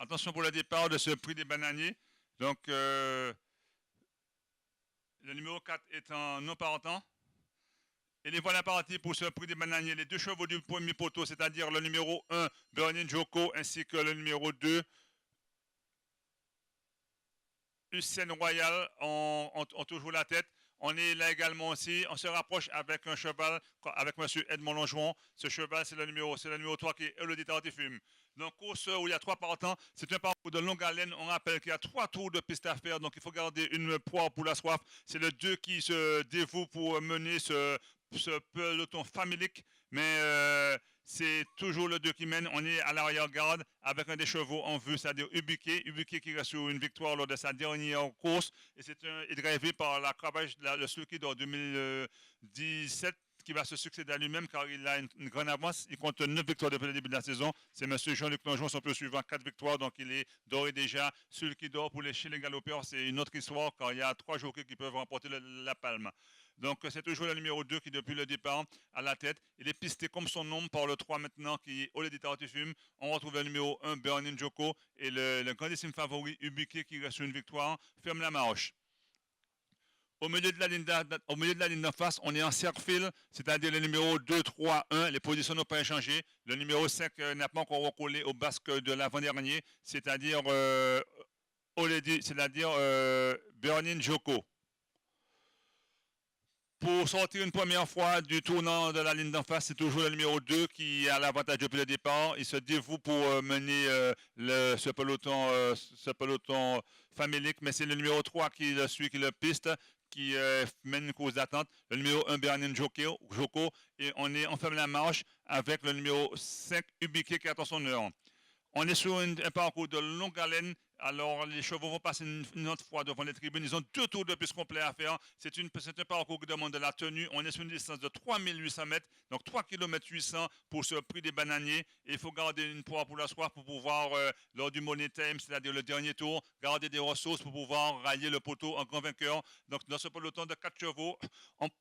Attention pour le départ de ce prix des bananiers. Donc, le numéro 4 est en non partant. Et les voilà partis pour ce prix des bananiers. Les deux chevaux du premier poteau, c'est-à-dire le numéro 1, Burning Joko, ainsi que le numéro 2, Hussein Royal, ont toujours la tête. On est là également aussi. On se rapproche avec un cheval, avec M. Edmond Longeron. Ce cheval, c'est le numéro 3 qui est Elodie Tartifume. Donc, course où il y a 3 partants, c'est un parcours de longue haleine. On rappelle qu'il y a 3 tours de piste à faire. Donc, il faut garder une poire pour la soif. C'est le 2 qui se dévoue pour mener ce peloton familique. Mais c'est toujours le 2 qui mène. On est à l'arrière-garde avec un des chevaux en vue, c'est-à-dire Ubuquet. Ubuquet qui reste sur une victoire lors de sa dernière course. Et c'est drivé par la cravache, le Sulky en 2017 qui va se succéder à lui-même car il a une grande avance. Il compte 9 victoires depuis le début de la saison. C'est M. Jean-Luc Longeron, son peu suivant, 4 victoires. Donc il est d'ores et déjà Sulky d'or pour chez les galopeurs. C'est une autre histoire car il y a 3 jockeys qui peuvent remporter la palme. Donc c'est toujours le numéro 2 qui depuis le départ à la tête. Il est pisté comme son nom par le 3 maintenant qui est Olé Tartifume. On retrouve le numéro 1 Burning Joko et le grandissime favori Ubuquet qui reste sur une victoire ferme la marche. Au milieu de la ligne d'en face, on est en cercle-fil, c'est-à-dire le numéro 2, 3, 1. Les positions n'ont pas changé. Le numéro 5 n'a pas encore recollé au basque de l'avant-dernier, c'est-à-dire Burning Joko. Pour sortir une première fois du tournant de la ligne d'en face, c'est toujours le numéro 2 qui a l'avantage depuis le départ. Il se dévoue pour mener ce peloton familique, mais c'est le numéro 3 qui le suit, qui le piste, qui mène une course d'attente. Le numéro 1, Bernin Joko, et on ferme la marche avec le numéro 5, Ubiquet, qui attend son heure. On est sur un parcours de longue haleine. Alors, les chevaux vont passer une autre fois devant les tribunes. Ils ont 2 tours de piste complets à faire. C'est un parcours qui demande de la tenue. On est sur une distance de 3800 mètres, donc 3 km 800 pour ce prix des bananiers. Et il faut garder une poire pour la soif pour pouvoir, lors du money time, c'est-à-dire le dernier tour, garder des ressources pour pouvoir railler le poteau en grand vainqueur. Donc, dans ce peloton de 4 chevaux,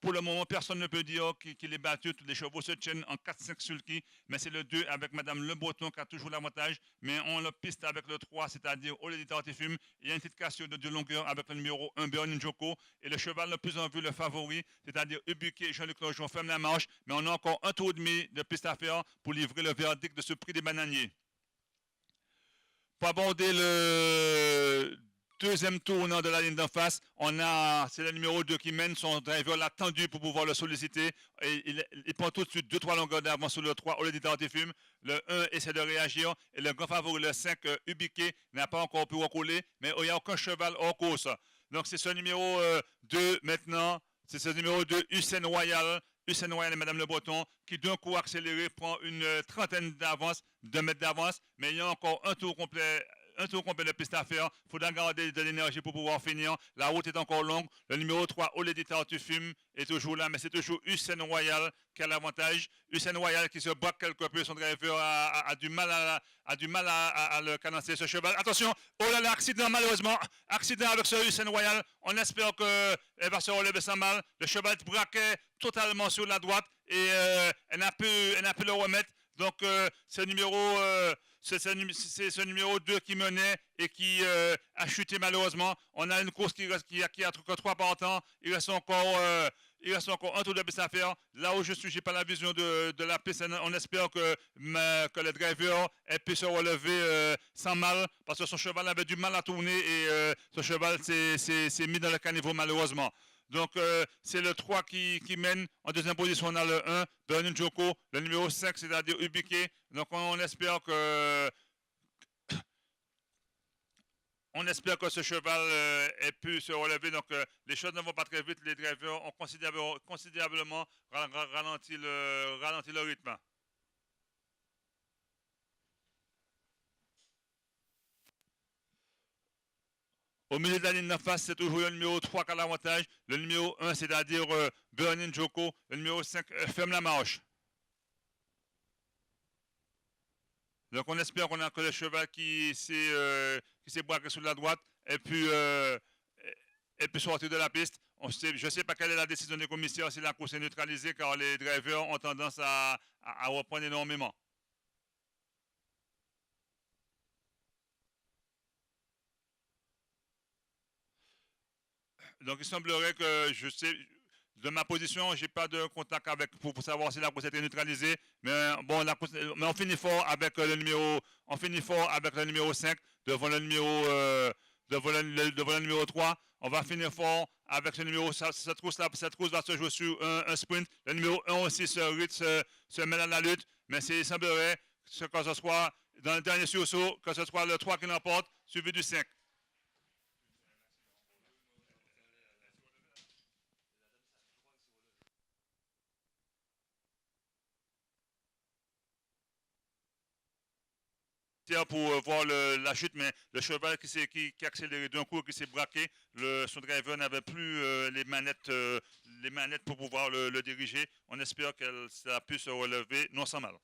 pour le moment, personne ne peut dire qu'il est battu. Tous les chevaux se tiennent en 4-5 sulky, mais c'est le 2 avec Mme Le Breton qui a toujours l'avantage. Mais on le piste avec le 3, c'est-à-dire Olé Tartifume. Il y a une petite cassure de longueur avec le numéro 1, Burning Joko. Et le cheval le plus en vue, le favori, c'est-à-dire Ubuquet, Jean-Luc Longeron, ferme la marche. Mais on a encore un tour et demi de piste à faire pour livrer le verdict de ce prix des bananiers. Pour aborder le deuxième tournant de la ligne d'en face, c'est le numéro 2 qui mène, son driver l'a tendu pour pouvoir le solliciter. Et il prend tout de suite 2-3 longueurs d'avance sur le 3, Olé Tartifume. Le 1 essaie de réagir et le grand favori, le 5, Ubiquet, n'a pas encore pu recoller, mais il n'y a aucun cheval hors course. Donc c'est ce numéro 2 maintenant, c'est ce numéro 2, Hussein Royal. Hussein Royal et Mme Le Breton, qui d'un coup accéléré prend une trentaine de mètres d'avance, mais il y a encore un tour complet de piste à faire. Il faudra garder de l'énergie pour pouvoir finir. La route est encore longue. Le numéro 3, Olé Tartifume, est toujours là, mais c'est toujours Hussein Royal qui a l'avantage. Hussein Royal qui se braque quelque peu. Son driver a du mal à le cadencer, ce cheval. Attention, oh là là, accident malheureusement. Accident avec ce Hussein Royal. On espère qu'elle va se relever sans mal. Le cheval braquait totalement sur la droite et elle n'a pu le remettre. Donc, c'est ce numéro 2 qui menait et qui a chuté malheureusement. On a une course qui a que 3 partants. Il reste encore un tour de piste à faire. Là où je suis, je n'ai pas la vision de la piste. On espère que le driver ait pu se relever sans mal parce que son cheval avait du mal à tourner et son cheval s'est mis dans le caniveau malheureusement. Donc, c'est le 3 qui mène. En deuxième position, on a le 1, Burning Joko. Le numéro 5, c'est-à-dire Ubiquet. Donc, on espère que ce cheval ait pu se relever. Donc, les choses ne vont pas très vite. Les drivers ont considérablement ralenti le rythme. Au milieu de la ligne d'en face, c'est toujours le numéro 3 qui a l'avantage. Le numéro 1, c'est-à-dire Burning Joko. Le numéro 5, ferme la marche. Donc on espère qu'on a que le cheval qui s'est braqué sur la droite et puis sortir de la piste. Je ne sais pas quelle est la décision des commissaires si la course est neutralisée car les drivers ont tendance à reprendre énormément. Donc il semblerait que je sais, de ma position, j'ai pas de contact avec pour savoir si la course a été neutralisée. Mais bon, mais on finit fort avec le numéro, on finit fort avec le numéro 5 devant le numéro, devant le numéro 3. On va finir fort avec ce numéro. Cette course va se jouer sur un sprint. Le numéro 1 aussi se mêle à la lutte. Mais il semblerait que ce soit dans le dernier sursaut, que ce soit le 3 qui l'emporte, suivi du 5. Pour voir la chute, mais le cheval qui a accéléré d'un coup, qui s'est braqué, son driver n'avait plus les manettes pour pouvoir le diriger. On espère que ça a pu se relever, non sans mal.